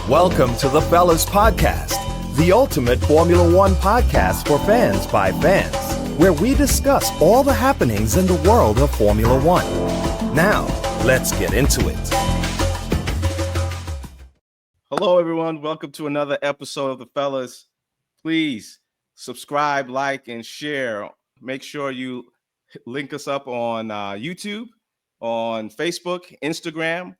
Welcome to the Fellas Podcast, the ultimate Formula One podcast for fans by fans, where we discuss all the happenings in the world of Formula One. Now, let's get into it. Hello, everyone. Welcome to another episode of the Fellas. Please subscribe, like, and share. Make sure you link us up on YouTube, on Facebook, Instagram,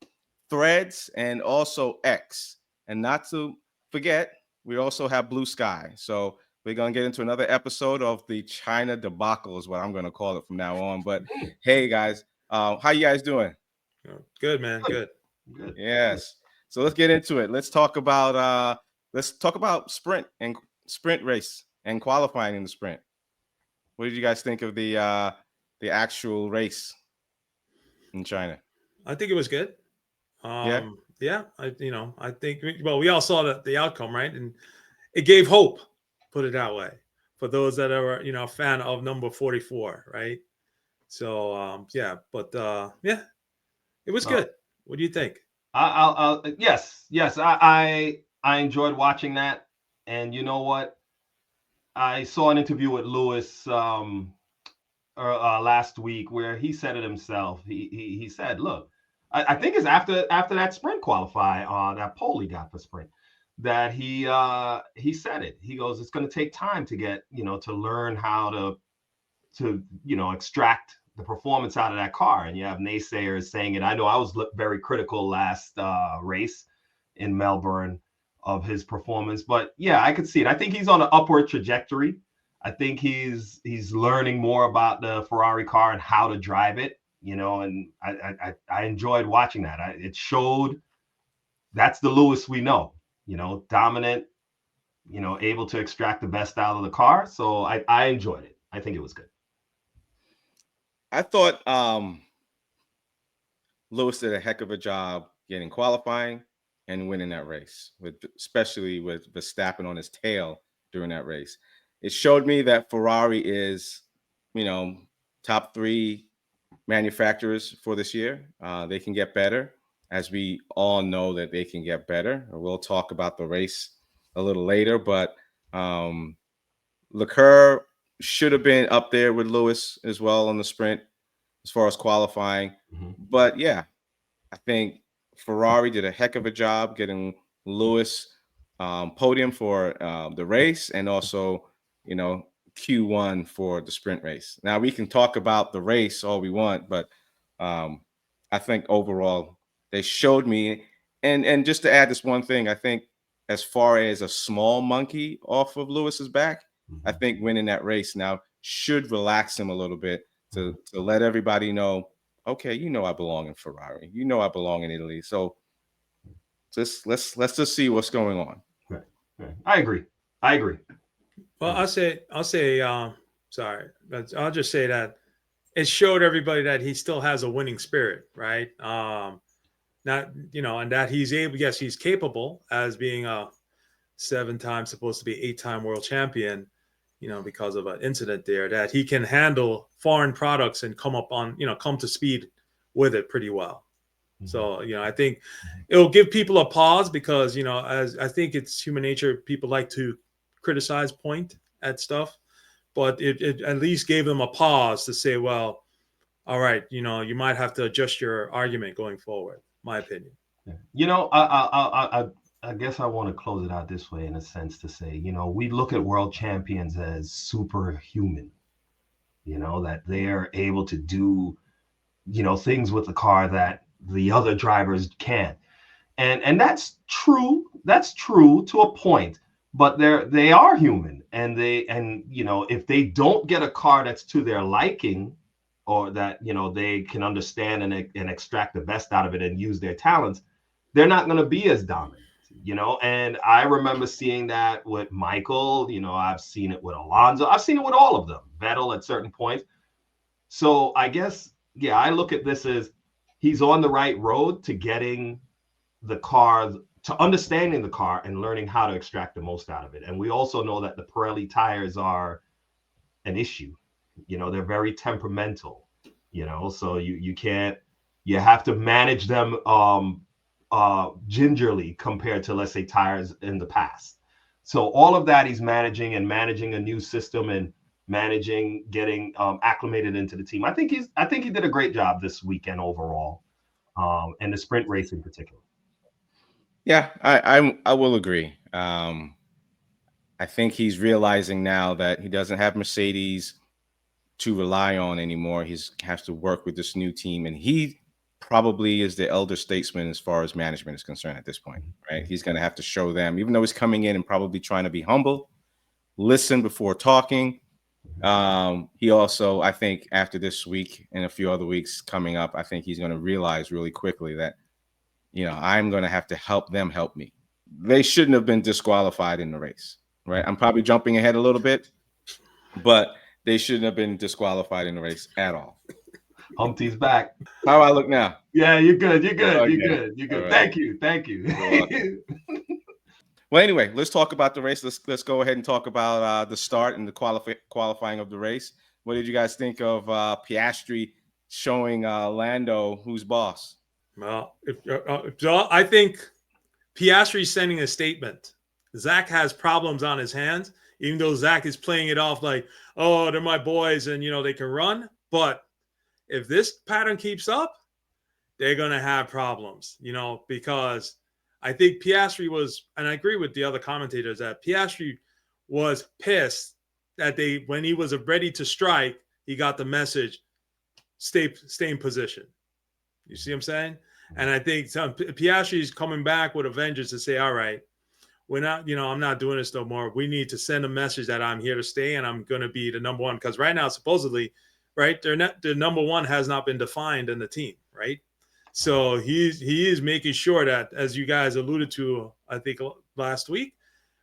Threads, and also X. And not to forget, we also have Bluesky. So we're going to get into another episode of the China debacle is what I'm going to call it from now on. But hey, guys, how you guys doing? Good, man. Good. Yes. So let's get into it. Let's talk about sprint race and qualifying in the sprint. What did you guys think of the actual race in China? I think it was good. Yeah. I think we all saw the outcome, right? And it gave hope, put it that way, for those that are a fan of number 44, right? So it was good. What do you think? Yes. I enjoyed watching that, and you know what? I saw an interview with Lewis last week where he said it himself. He said, "Look, I think it's after that sprint qualify, that pole he got for sprint, that he said it. He goes, it's going to take time to get to learn how to extract the performance out of that car." And you have naysayers saying it. I know I was very critical last race in Melbourne of his performance, but yeah, I could see it. I think he's on an upward trajectory. I think he's learning more about the Ferrari car and how to drive it, and I enjoyed watching that. It showed that's the Lewis we know, dominant, able to extract the best out of the car. So I enjoyed it. I think it was good. I thought Lewis did a heck of a job getting qualifying and winning that race, especially with Verstappen on his tail during that race. It showed me that Ferrari is, top 3 manufacturers for this year. They can get better, as we all know that they can get better. We'll talk about the race a little later, but Leclerc should have been up there with Lewis as well on the sprint as far as qualifying. Mm-hmm. But yeah, I think Ferrari did a heck of a job getting Lewis podium for the race, and also, Q1 for the sprint race. Now we can talk about the race all we want, but I think overall they showed me, and just to add this one thing, I think as far as a small monkey off of Lewis's back, I think winning that race now should relax him a little bit to let everybody know, okay, I belong in Ferrari. I belong in Italy. So let's just see what's going on. Right. I agree. Well, I'll say, sorry, but I'll just say that it showed everybody that he still has a winning spirit, right? And that he's able, yes, he's capable as being a 7-time, supposed to be 8-time world champion, because of an incident there, that he can handle foreign products and come to speed with it pretty well. Mm-hmm. So, I think it'll give people a pause because, as I think it's human nature, people like to criticize, point at stuff, but it at least gave them a pause to say, well, all right, you might have to adjust your argument going forward, my opinion. I guess I want to close it out this way, in a sense, to say, we look at world champions as superhuman, that they are able to do, things with the car that the other drivers can't. And that's true. That's true to a point, but they are human, and if they don't get a car that's to their liking, or that, they can understand and extract the best out of it and use their talents, they're not going to be as dominant. And I remember seeing that with Michael, I've seen it with Alonso. I've seen it with all of them, Vettel at certain points. So I guess, yeah, I look at this as he's on the right road to getting the car, to understanding the car and learning how to extract the most out of it. And we also know that the Pirelli tires are an issue. They're very temperamental, so you have to manage them gingerly compared to, let's say, tires in the past. So all of that he's managing a new system and getting acclimated into the team. I think he did a great job this weekend overall, and the sprint race in particular. Yeah, I will agree. I think he's realizing now that he doesn't have Mercedes to rely on anymore. He has to work with this new team, and he probably is the elder statesman as far as management is concerned at this point, right? He's going to have to show them, even though he's coming in and probably trying to be humble, listen before talking. He also, I think, after this week and a few other weeks coming up, I think he's going to realize really quickly that, I'm going to have to help them help me. They shouldn't have been disqualified in the race, right? I'm probably jumping ahead a little bit, but they shouldn't have been disqualified in the race at all. Humpty's back. How do I look now? Yeah, you're good. You're good. Okay. You're good. Right. Thank you. Well, anyway, let's talk about the race. Let's go ahead and talk about the start and the qualifying of the race. What did you guys think of Piastri showing Lando who's boss? Well, I think Piastri's sending a statement. Zach has problems on his hands, even though Zach is playing it off like, oh, they're my boys and, they can run. But if this pattern keeps up, they're going to have problems, because I think Piastri was, and I agree with the other commentators, that Piastri was pissed that when he was ready to strike, he got the message, stay in position. You see what I'm saying? And I think Piastri is coming back with a vengeance to say, all right, we're not, I'm not doing this no more. We need to send a message that I'm here to stay and I'm going to be the number one. Because right now, supposedly, right, the number one has not been defined in the team, right? So he is making sure that, as you guys alluded to, I think last week,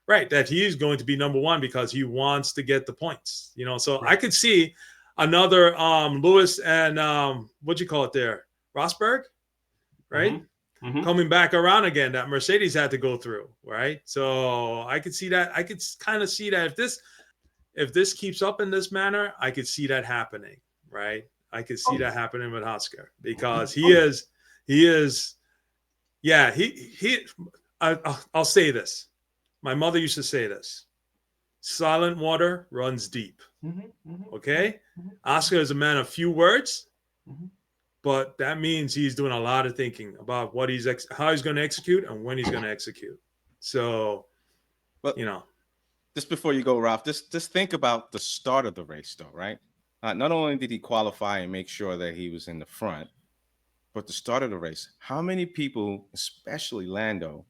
right, that he's going to be number one because he wants to get the points, So right. I could see another Lewis and what you call it there, Rosberg, right? Mm-hmm. Coming back around again that Mercedes had to go through, right? So I could see that. I could kind of see that if this keeps up in this manner, I could see that happening, right? I could see that happening with Oscar because I'll say this. My mother used to say this: silent water runs deep. Okay? Oscar is a man of few words. But that means he's doing a lot of thinking about how he's going to execute and when he's going to execute. So, just before you go, Ralph, just think about the start of the race, though, right? Not only did he qualify and make sure that he was in the front, but the start of the race, how many people, especially Lando,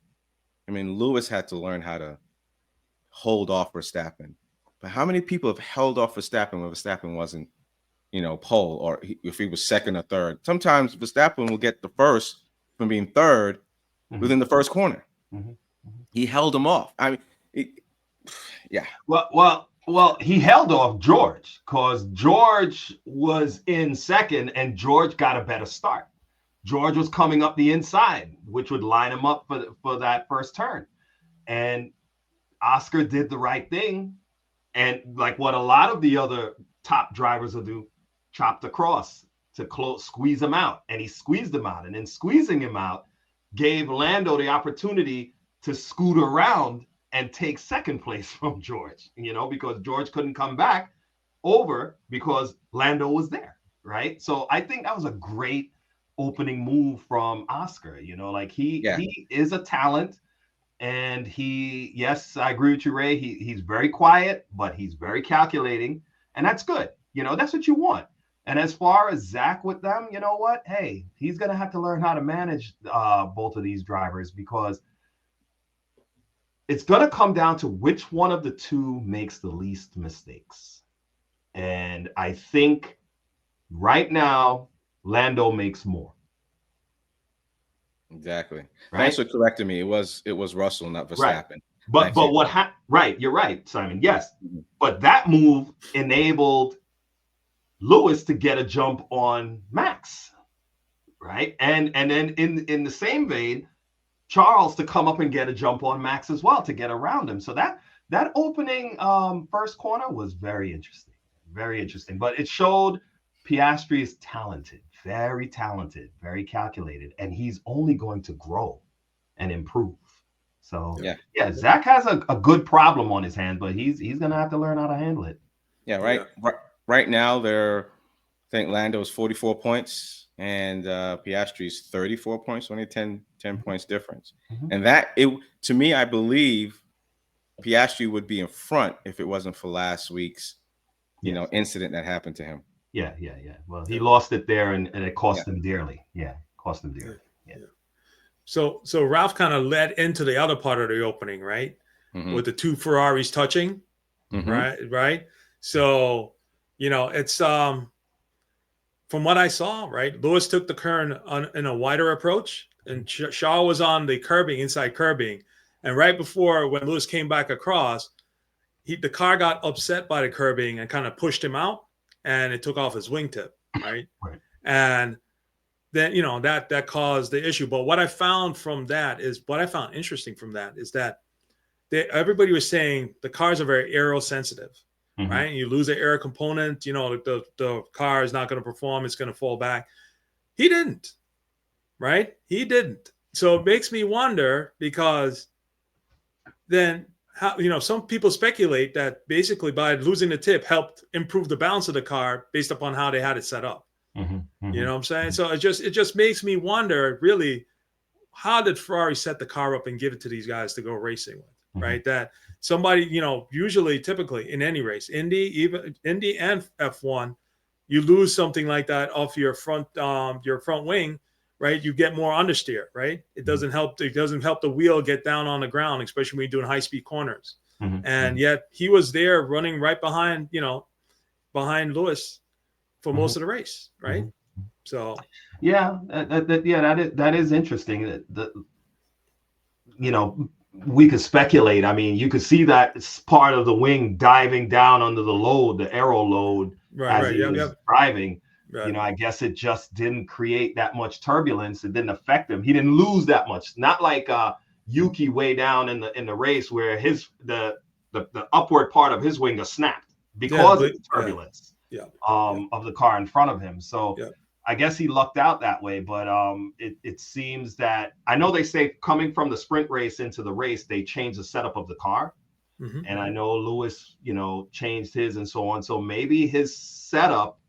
Lewis had to learn how to hold off Verstappen. But how many people have held off Verstappen when Verstappen wasn't, pole, or if he was second or third? Sometimes Verstappen will get the first from being third within the first corner. He held him off. Yeah. Well, he held off George because George was in second and George got a better start. George was coming up the inside, which would line him up for that first turn. And Oscar did the right thing. And like what a lot of the other top drivers will do, chopped across to squeeze him out. And he squeezed him out. And in squeezing him out, gave Lando the opportunity to scoot around and take second place from George, because George couldn't come back over because Lando was there, right? So I think that was a great opening move from Oscar. He is a talent. And yes, I agree with you, Ray. He's very quiet, but he's very calculating. And that's good. That's what you want. And as far as Zach with them, you know what? Hey, he's going to have to learn how to manage both of these drivers because it's going to come down to which one of the two makes the least mistakes. And I think right now, Lando makes more. Exactly. Right? Thanks for correcting me. It was Russell, not Verstappen. Right. But right, you're right, Simon. Yes. But that move enabled Lewis to get a jump on Max. Right. And then in the same vein, Charles to come up and get a jump on Max as well to get around him. So that opening first corner was very interesting. Very interesting. But it showed Piastri is talented. very talented, very calculated, and he's only going to grow and improve. So yeah, Zach has a good problem on his hand, but he's gonna have to learn how to handle it. Yeah, right now I think Lando's 44 points and Piastri's 34 points, only 10 points difference. And to me, I believe Piastri would be in front if it wasn't for last week's incident that happened to him. Yeah. Well, he lost it there, and it cost him dearly. Yeah, cost him dearly. Yeah. So Ralph kind of led into the other part of the opening, right? With the two Ferraris touching, right? So, it's from what I saw, right? Lewis took the turn in a wider approach, and Shaw was on the inside curbing, and right before when Lewis came back across, the car got upset by the curbing and kind of pushed him out, and it took off his wingtip, right? And then that caused the issue. But what I found interesting from that is that everybody was saying the cars are very aero sensitive, right? And you lose an aero component, the car is not going to perform, it's going to fall back. He didn't, right? He didn't. So it makes me wonder, because then how, some people speculate that basically by losing the tip helped improve the balance of the car based upon how they had it set up. You know what I'm saying? So it just makes me wonder, really, how did Ferrari set the car up and give it to these guys to go racing with, right? That somebody, usually, typically in any race, Indy and F1, you lose something like that off your front wing, right? You get more understeer, right? It doesn't help. It doesn't help the wheel get down on the ground, especially when you're doing high-speed corners. And yet he was there running right behind Lewis for most of the race, right? So that is interesting. We could speculate. I mean, you could see that it's part of the wing diving down under the load, the aero load, as he was driving. Right. I guess it just didn't create that much turbulence. It didn't affect him. He didn't lose that much. Not like Yuki way down in the race, where the upward part of his wing is snapped because of the turbulence of the car in front of him. So I guess he lucked out that way. But it seems that, I know they say coming from the sprint race into the race, they changed the setup of the car. And I know Lewis, changed his and so on. So maybe his setup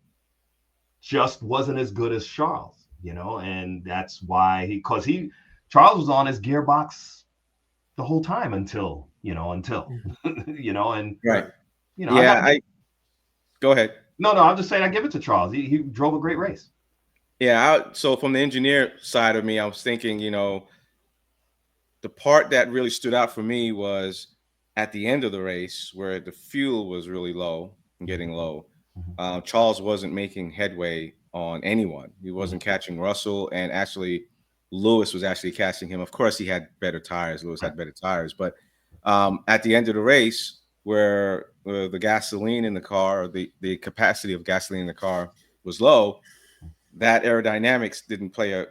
just wasn't as good as Charles, and that's why Charles was on his gearbox the whole time until and right. Go ahead. No, I'm just saying, I give it to Charles. He drove a great race. Yeah. So from the engineer side of me, I was thinking, the part that really stood out for me was at the end of the race, where the fuel was really low and getting low. Charles wasn't making headway on anyone. He wasn't catching Russell, and actually Lewis was actually catching him. Of course, he had better tires. Lewis had better tires, but at the end of the race, where the gasoline in the car, the capacity of gasoline in the car was low, that aerodynamics didn't play a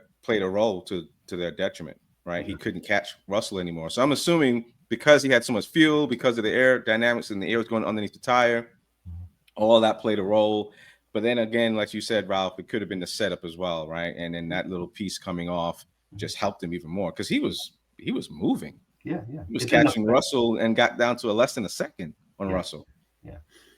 role to their detriment, right? He couldn't catch Russell anymore. So I'm assuming because he had so much fuel, because of the aerodynamics and the air was going underneath the tire, all that played a role. But then again, like you said, Ralph, it could have been the setup as well, right? And then that little piece coming off just helped him even more, because he was moving. Yeah. He was catching Russell and got down to less than a second on Russell.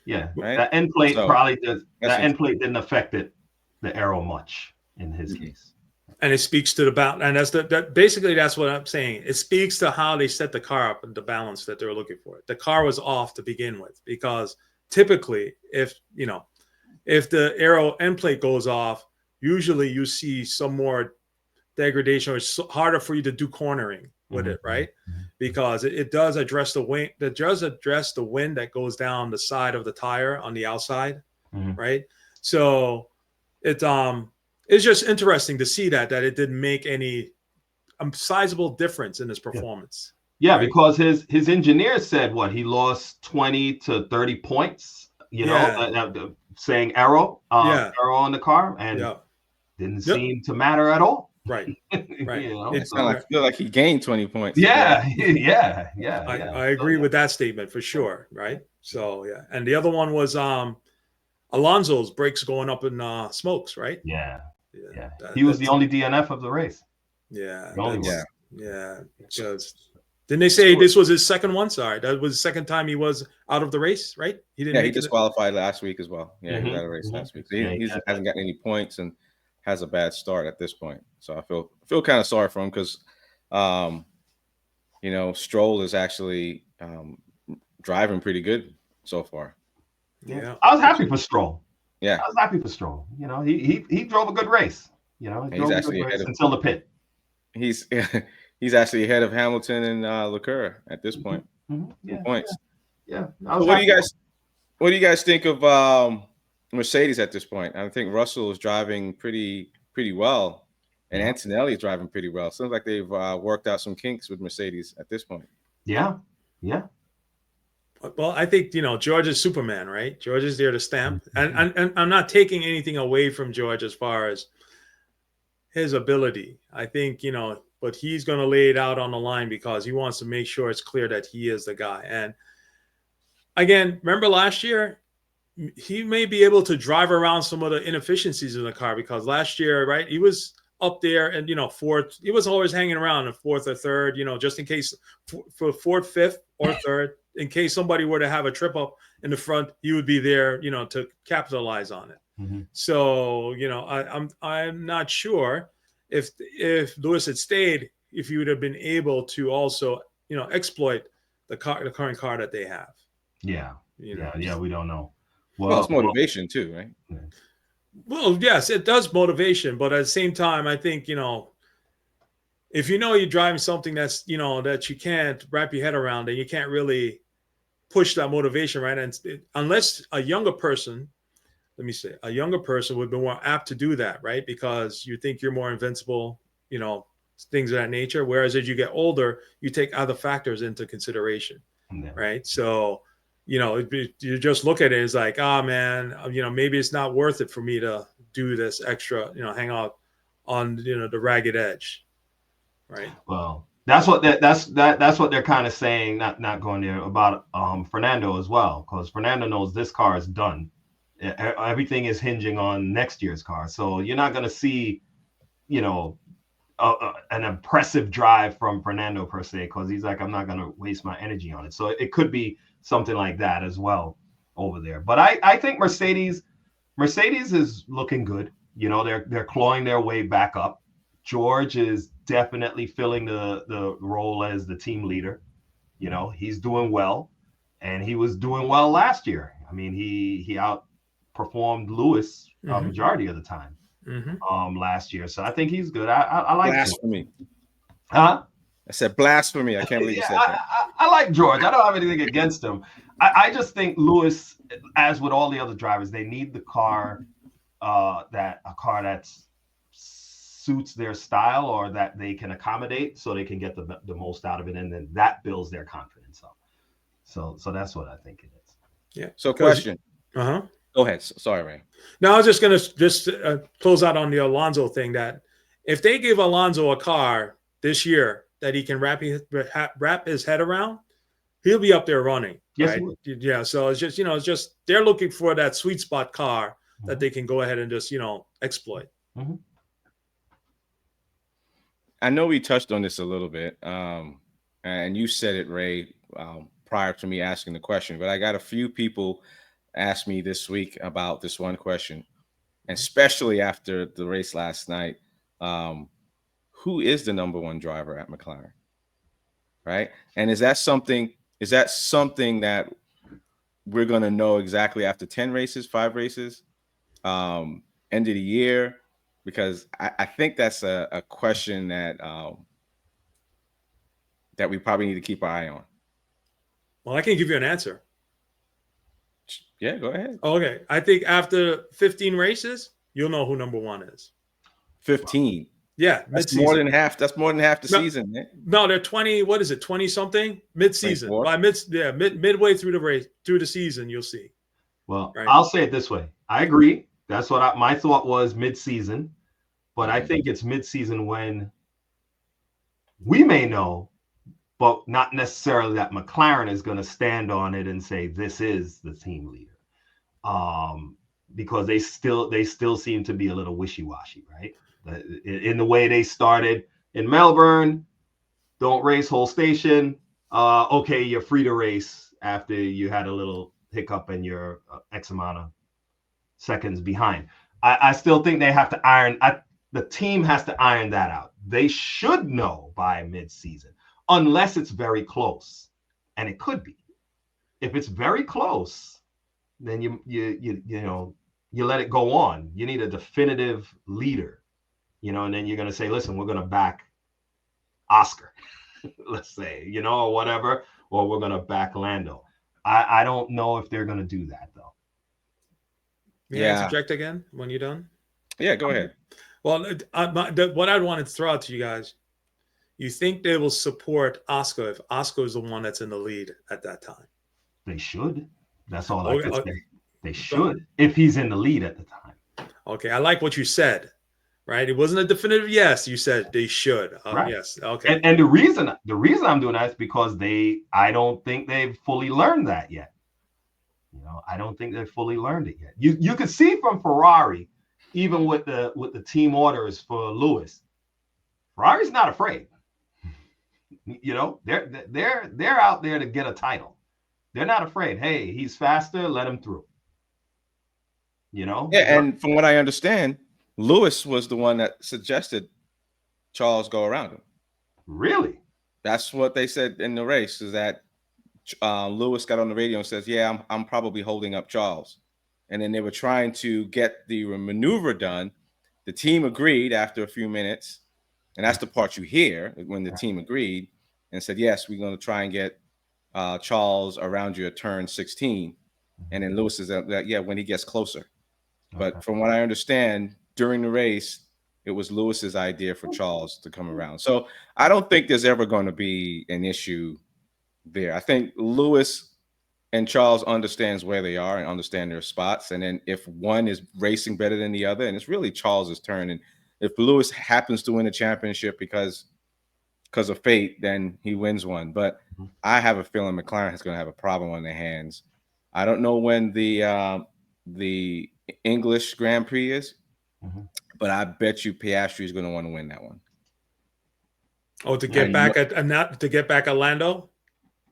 Yeah. Right? That end plate end plate didn't affect the aero much in his case. And it speaks to the balance, and that's what I'm saying. It speaks to how they set the car up and the balance that they were looking for. The car was off to begin with, because typically, if the aero end plate goes off, usually you see some more degradation, or it's harder for you to do cornering with it, right? Because it does address the wind. It does address the wind that goes down the side of the tire on the outside, right? So it's just interesting to see that it didn't make any sizable difference in his performance. Yeah, right? Because his engineer said he lost 20 to 30 points, saying aero on the car, and didn't seem to matter at all. Right. It's I feel like he gained 20 points. Yeah. I agree with that statement for sure. Right. So and the other one was Alonso's brakes going up in smokes. Right. Yeah. Yeah. He was the only DNF of the race. Yeah. The only one. Yeah. Because didn't they say this was his second one? Sorry, that was the second time he was out of the race, right? He didn't. He disqualified last week as well. Yeah, he was out of the race last week. So he hasn't gotten any points and has a bad start at this point. So I feel kind of sorry for him because, Stroll is actually driving pretty good so far. Yeah, I was happy for Stroll. Yeah, I was happy for Stroll. He drove a good race. He's actually ahead of until the pit. He's actually ahead of Hamilton and Leclerc at this point. Points. Yeah. So what do you guys think of Mercedes at this point? I think Russell is driving pretty well, and Antonelli is driving pretty well. Seems like they've worked out some kinks with Mercedes at this point. Yeah. Well, I think George is Superman, right? George is there to stamp, and I'm not taking anything away from George as far as his ability. I think but he's going to lay it out on the line because he wants to make sure it's clear that he is the guy. And again, remember last year, he may be able to drive around some of the inefficiencies in the car because last year, right, he was up there and fourth. He was always hanging around in fourth or third, just in case for fourth, fifth, or third. In case somebody were to have a trip up in the front, he would be there, to capitalize on it. Mm-hmm. So, I'm not sure if Lewis had stayed, if he would have been able to also, exploit the current car that they have. Yeah. Yeah. We don't know. Well, it's motivation too, right? Yeah. Well, yes, it does motivation, but at the same time, I think if you're driving something that's that you can't wrap your head around, and you can't really push that motivation, right? And unless a younger person would be more apt to do that, right? Because you think you're more invincible, things of that nature. Whereas as you get older, you take other factors into consideration, right? So, you just look at it as like, man, maybe it's not worth it for me to do this extra, hang out on, the ragged edge. Right. Well, that's what they're kind of saying, not going there about Fernando as well, because Fernando knows this car is done. Everything is hinging on next year's car, so you're not going to see, an impressive drive from Fernando per se, because he's like, I'm not going to waste my energy on it. So it could be something like that as well over there. But I think Mercedes is looking good. They're clawing their way back up. George is definitely filling the role as the team leader. He's doing well, and he was doing well last year. I mean, he outperformed Lewis a majority of the time last year. So I think he's good. I like blasphemy. George. Huh? I said blasphemy. I can't believe you said that. I like George. I don't have anything against him. I just think Lewis, as with all the other drivers, they need the car that's suits their style or that they can accommodate, so they can get the most out of it, and then that builds their confidence up. So that's what I think it is. Yeah. So question. Go ahead. Sorry, Ray. No, I was just going to close out on the Alonso thing, that if they give Alonso a car this year that he can wrap his head around, he'll be up there running. Yes. Right? Yeah. So it's just they're looking for that sweet spot car that they can go ahead and just exploit. Mm-hmm. I know we touched on this a little bit, and you said it, Ray, prior to me asking the question, but I got a few people ask me this week about this one question, and especially after the race last night. Who is the number one driver at McLaren? Right? And is that something that we're going to know exactly after 10 races, 5 races, end of the year? Because I think that's a question that we probably need to keep our eye on. Well, I can give you an answer. Yeah, go ahead. Okay. I think after 15 races, you'll know who number one is. 15. Yeah. That's more than half. That's more than half the season, man. No, they're 20. What is it? 20 something mid-season. 24. By midway through the race, through the season, you'll see. Well, right? I'll say it this way. I agree. That's what my thought was mid-season, but I think it's mid-season when we may know, but not necessarily that McLaren is going to stand on it and say this is the team leader. because they still seem to be a little wishy-washy, right? In the way they started in Melbourne, don't race whole station. Okay, you're free to race after you had a little hiccup and you're X amount of seconds behind. I still think they have to the team has to iron that out. They should know by mid-season, unless it's very close, and it could be. If it's very close, then you let it go on. You need a definitive leader, and then you're going to say, listen, we're going to back Oscar, let's say, or whatever, or we're going to back Lando. I don't know if they're going to do that, though. Yeah. Interject again when you're done? Yeah, go ahead. Well, what I wanted to throw out to you guys, you think they will support Oscar if Oscar is the one that's in the lead at that time? They should. That's all I can say. They should, if he's in the lead at the time. Okay, I like what you said, right? It wasn't a definitive yes. You said they should. Right. Yes. Okay. And the reason I'm doing that is because I don't think they've fully learned that yet. I don't think they've fully learned it yet. You could see from Ferrari, even with the team orders for Lewis, Ferrari's not afraid. They're out there to get a title. They're not afraid. Hey, he's faster. Let him through. Yeah, and from what I understand, Lewis was the one that suggested Charles go around him. Really? That's what they said in the race, is that Lewis got on the radio and says, yeah, I'm probably holding up Charles. And then they were trying to get the maneuver done. The team agreed after a few minutes. And that's the part you hear when the team agreed and said, yes, we're going to try and get Charles around you at turn 16. And then Lewis is that, yeah, when he gets closer. But from what I understand, during the race, it was Lewis's idea for Charles to come around. So I don't think there's ever going to be an issue there. I think Lewis and Charles understands where they are and understand their spots. And then if one is racing better than the other, and it's really Charles's turn. And if Lewis happens to win a championship because of fate, then he wins one. But I have a feeling McLaren is going to have a problem on their hands. I don't know when the English Grand Prix is, but I bet you Piastri is going to want to win that one. Oh, to get back at Lando?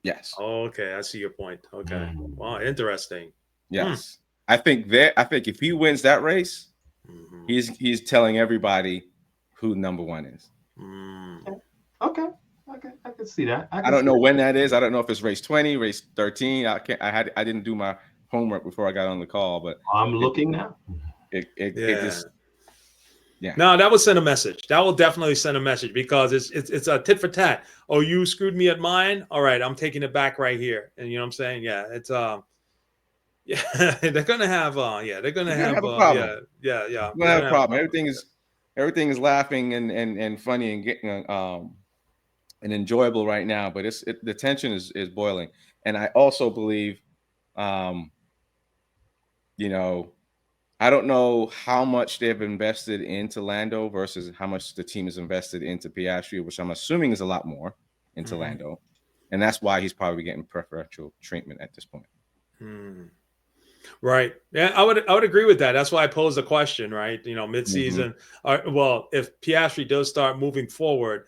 Yes. Oh, okay, I see your point. Okay. Wow, interesting. Yes. I think if he wins that race, he's telling everybody who number one is. Okay. I can see that. I don't know when that is. I don't know if it's race 20, race 13. I didn't do my homework before I got on the call, but I'm looking now. It just. Yeah. No, that will send a message. That will definitely send a message because it's a tit for tat. Oh, you screwed me at mine. All right, I'm taking it back right here. And you know what I'm saying? Yeah, it's yeah, they're gonna have they're gonna have a problem. Yeah. They're gonna have a problem. Everything is laughing and funny and getting and enjoyable right now, but the tension is boiling. And I also believe, I don't know how much they've invested into Lando versus how much the team has invested into Piastri, which I'm assuming is a lot more into Lando. And that's why he's probably getting preferential treatment at this point. Right. Yeah, I would agree with that. That's why I posed the question, right? Mid-season. If Piastri does start moving forward,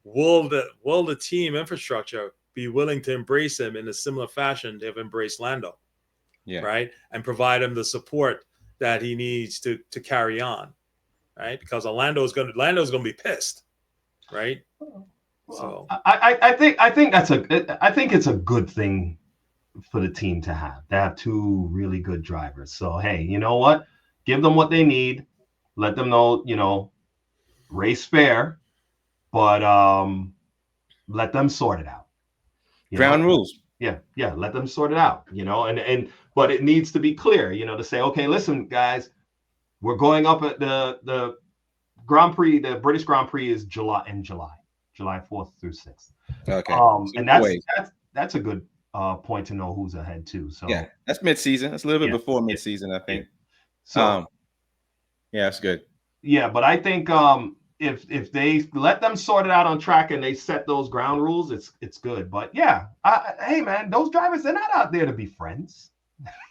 will the team infrastructure be willing to embrace him in a similar fashion they've embraced Lando? Yeah. Right. And provide him the support that he needs to carry on, right? Because Lando's gonna be pissed, right? So I think it's a good thing for the team to have two really good drivers. So hey, you know what? Give them what they need. Let them know, race fair, but let them sort it out. Ground rules. Yeah, let them sort it out, but it needs to be clear, to say, okay, listen, guys, we're going up at the Grand Prix. The British Grand Prix is July 4th through 6th. Okay, and that's a good point to know who's ahead too. So yeah, that's mid-season. That's a little bit before mid-season, I think. So yeah, that's good. Yeah, but I think if they let them sort it out on track and they set those ground rules, it's good. But yeah, hey man, those drivers, they're not out there to be friends.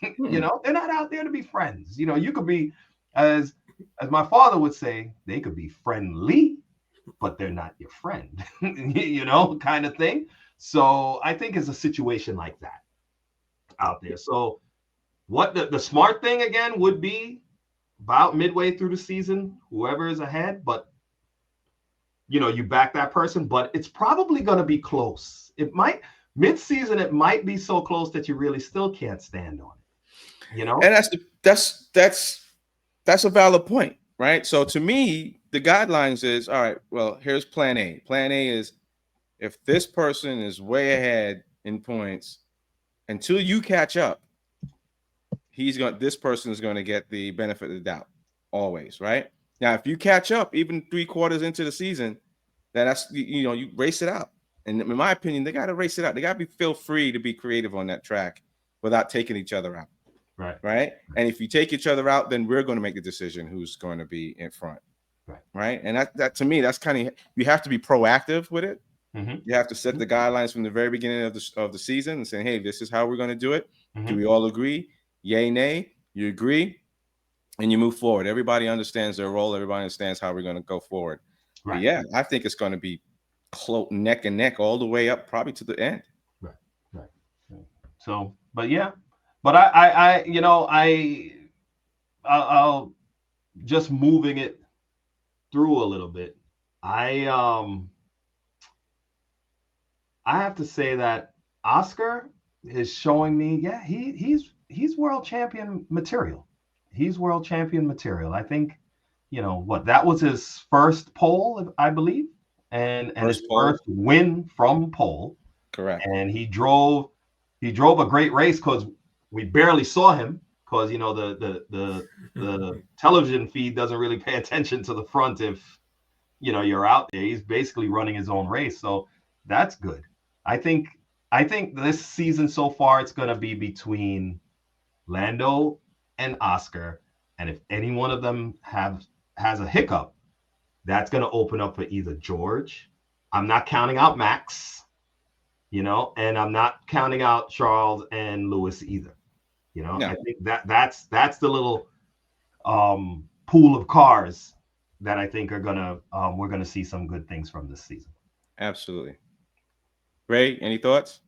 You know, they're not out there to be friends. You know, you could be, as my father would say, they could be friendly, but they're not your friend, you know, kind of thing. So I think it's a situation like that out there. So what the smart thing again would be about midway through the season, whoever is ahead, but you know, you back that person, but it's probably going to be close. It might mid-season, it might be so close that you really still can't stand on it. You know, and that's a valid point, right? So to me, the guidelines is all right. Well, here's plan A. Plan A is if this person is way ahead in points, until you catch up, this person is going to get the benefit of the doubt always, right? Now, if you catch up even 3 quarters into the season, then that's, you know, you race it out. And in my opinion, they got to race it out. They got to feel free to be creative on that track without taking each other out. Right. And if you take each other out, then we're going to make the decision who's going to be in front. Right. And that to me, that's kind of, you have to be proactive with it. Mm-hmm. You have to set the guidelines from the very beginning of the season and say, hey, this is how we're going to do it. Mm-hmm. Do we all agree? Yay, nay, you agree, and you move forward. Everybody understands their role. Everybody understands how we're going to go forward. Right. But yeah, I think it's going to be neck and neck all the way up, probably to the end. Right. So, but yeah, but I you know, I'll just moving it through a little bit. I have to say that Oscar is showing me, yeah, he's world champion material. He's world champion material. I think, you know, that was his first pole, I believe, and his first win from pole. Correct. And he drove a great race because we barely saw him because, you know, the television feed doesn't really pay attention to the front if, you know, you're out there. He's basically running his own race, so that's good. I think this season so far, it's going to be between Lando and Oscar. And if any one of them has a hiccup, that's going to open up for either George. I'm not counting out Max, you know, and I'm not counting out Charles and Lewis either. You know, no. I think that's the little pool of cars that I think are we're gonna see some good things from this season. Absolutely. Ray, any thoughts?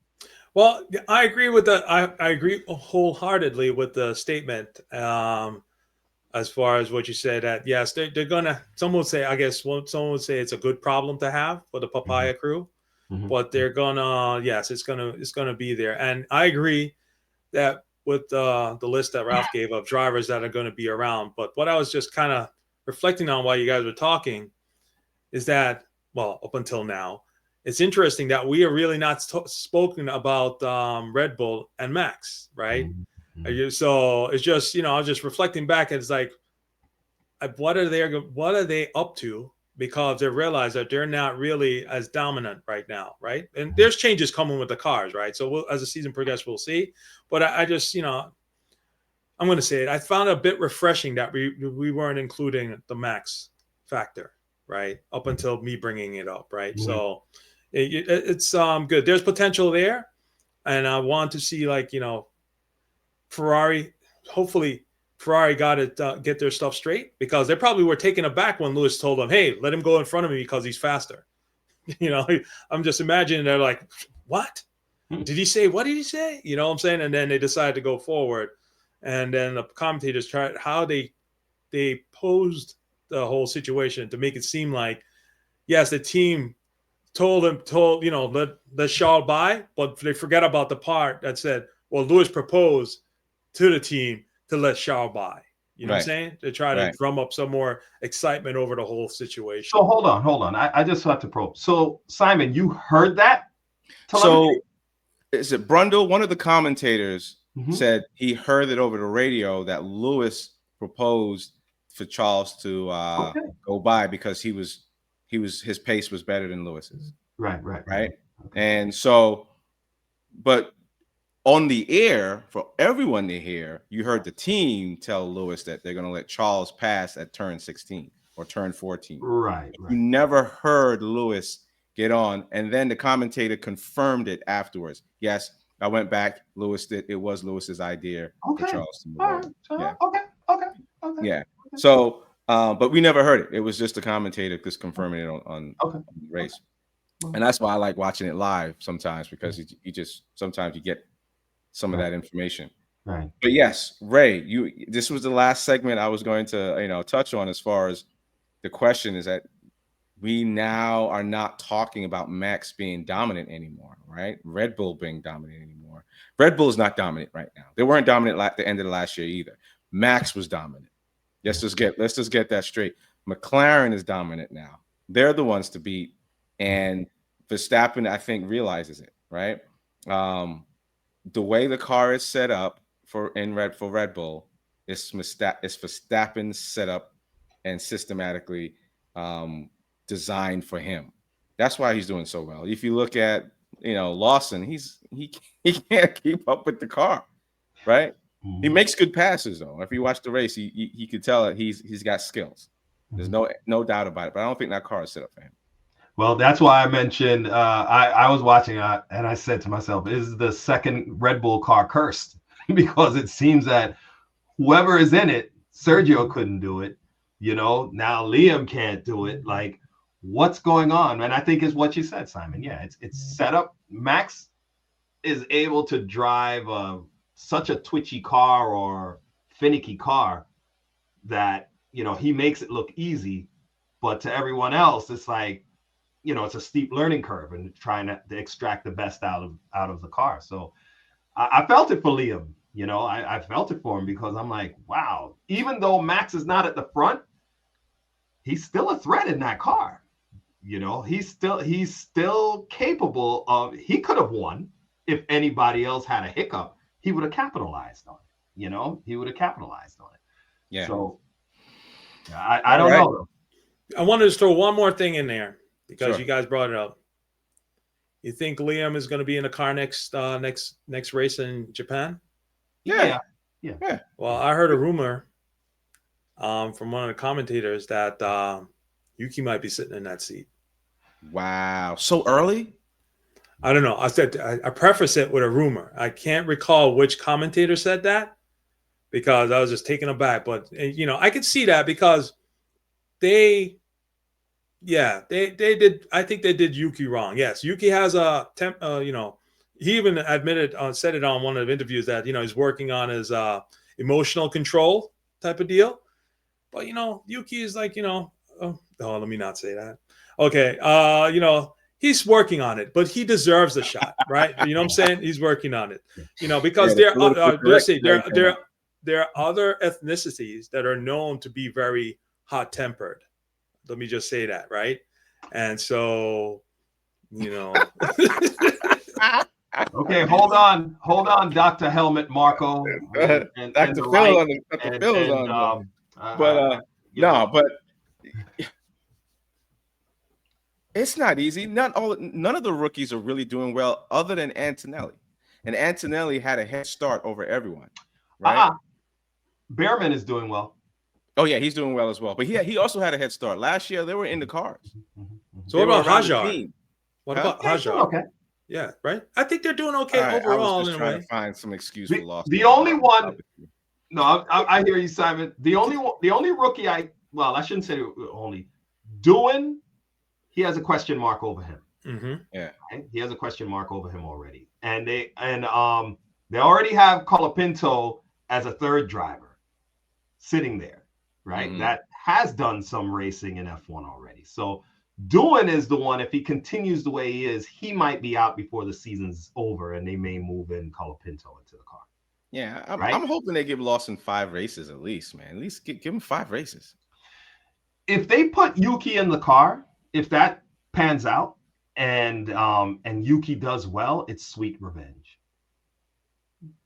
Well, I agree with I agree wholeheartedly with the statement. As far as what you said, that yes, they're gonna. Someone would say, I guess, someone would say it's a good problem to have for the Papaya crew, but they're gonna. Yes, it's gonna be there, and I agree that with the list that Ralph gave of drivers that are going to be around. But what I was just kind of reflecting on while you guys were talking is that, well, up until now, it's interesting that we are really not spoken about Red Bull and Max, right? Mm-hmm. So it's just, you know, I was just reflecting back, and it's like, what are they up to? Because they realize that they're not really as dominant right now, right? And there's changes coming with the cars, right? So as the season progresses, we'll see. But I just, you know, I'm going to say it. I found it a bit refreshing that we weren't including the Max factor, right? Up until me bringing it up, right? Mm-hmm. So it's good. There's potential there, and I want to see, like, you know, Ferrari. Hopefully, Ferrari got it, get their stuff straight, because they probably were taken aback when Lewis told them, "Hey, let him go in front of me because he's faster." You know, I'm just imagining they're like, "What did he say? What did he say?" You know what I'm saying? And then they decided to go forward, and then the commentators tried how they posed the whole situation to make it seem like, yes, the team told you know, let Charles by, but they forget about the part that said, well, Lewis proposed to the team to let Charles by. You know what I'm saying? To try to drum up some more excitement over the whole situation. So hold on. I just have to probe. So Simon, you heard that? So is it Brundle? One of the commentators said he heard it over the radio that Lewis proposed for Charles to go by because his pace was better than Lewis's. Right. Okay. And so, but on the air, for everyone to hear, you heard the team tell Lewis that they're going to let Charles pass at turn 16 or turn 14. Right. You never heard Lewis get on, and then the commentator confirmed it afterwards. Yes, I went back. It was Lewis's idea for Charles to move on. Yeah. Okay. Yeah. So, but we never heard it. It was just a commentator just confirming it on the race. And that's why I like watching it live sometimes, because you just sometimes you get some of that information. Right. But yes, Ray, this was the last segment I was going to touch on as far as the question is that we now are not talking about Max being dominant anymore, right? Red Bull being dominant anymore. Red Bull is not dominant right now. They weren't dominant at the end of the last year either. Max was dominant. Let's just get that straight. McLaren is dominant now. They're the ones to beat, and Verstappen, I think, realizes it, right? The way the car is set up for Red Bull is Verstappen's set up and systematically designed for him. That's why he's doing so well. If you look at Lawson, he can't keep up with the car, right? He makes good passes though. If you watch the race, he could tell that he's got skills. There's no doubt about it. But I don't think that car is set up for him. Well, that's why I mentioned I was watching and I said to myself, is the second Red Bull car cursed? Because it seems that whoever is in it, Sergio couldn't do it. Now Liam can't do it. Like, what's going on? And I think is what you said, Simon. Yeah, it's set up. Max is able to drive such a twitchy car or finicky car that he makes it look easy, but to everyone else, it's like it's a steep learning curve and trying to extract the best out of the car. So I felt it for Liam. I felt it for him because I'm like, wow, even though Max is not at the front, he's still a threat in that car. He's still capable of. He could have won if anybody else had a hiccup. He would have capitalized on it. He would have capitalized on it. Yeah. So I don't know. I wanted to throw one more thing in there because you guys brought it up. You think Liam is going to be in the car next race in Japan? Yeah. Well, I heard a rumor from one of the commentators that Yuki might be sitting in that seat. Wow. So early? I don't know. I preface it with a rumor. I can't recall which commentator said that because I was just taken aback. But, I could see that because they did. I think they did Yuki wrong. Yes, Yuki has he even admitted, said it on one of the interviews that, he's working on his emotional control type of deal. But, Yuki is like, let me not say that. Okay. He's working on it, but he deserves a shot, right? You know what I'm saying? He's working on it, because there are other ethnicities that are known to be very hot-tempered. Let me just say that, right? And so, Okay, hold on, Dr. Helmet Marco. And Dr. Phil on. But it's not easy. None of the rookies are really doing well, other than Antonelli. And Antonelli had a head start over everyone, right? Behrman is doing well. Oh yeah, he's doing well as well. But he also had a head start. Last year they were in the cars. So what about Hajar? What about Hajar? Okay. Yeah, right. I think they're doing okay overall. I was just trying to find some excuse for loss. The only one. No, I hear you, Simon. The only rookie I shouldn't say only. Doohan, he has a question mark over him. Mm-hmm. Yeah, right? He has a question mark over him already, and they already have Colapinto as a third driver sitting there, right? Mm-hmm. That has done some racing in F1 already. So Doohan is the one. If he continues the way he is, he might be out before the season's over, and they may move in Colapinto into the car. Yeah, I'm hoping they give Lawson 5 races at least, man. At least give him 5 races. If they put Yuki in the car, if that pans out and Yuki does well, it's sweet revenge.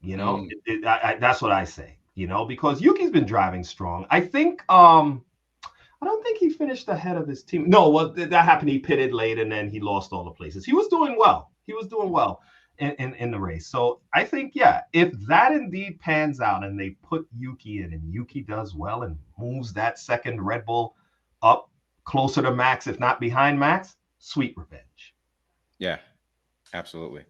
That's what I say. Because Yuki's been driving strong. I think I don't think he finished ahead of his team. No, well, that happened. He pitted late and then he lost all the places. He was doing well. In the race. So I think, if that indeed pans out and they put Yuki in and Yuki does well and moves that second Red Bull up closer to Max, if not behind Max, sweet revenge. Yeah, absolutely.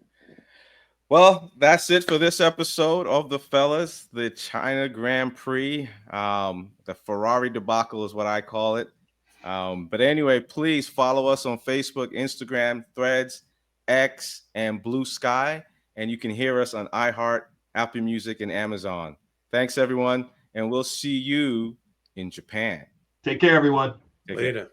Well, that's it for this episode of the fellas, the China Grand Prix. The Ferrari debacle is what I call it. But anyway, please follow us on Facebook, Instagram, Threads, X, and Bluesky. And you can hear us on iHeart, Apple Music, and Amazon. Thanks, everyone. And we'll see you in Japan. Take care, everyone. Take care. Later.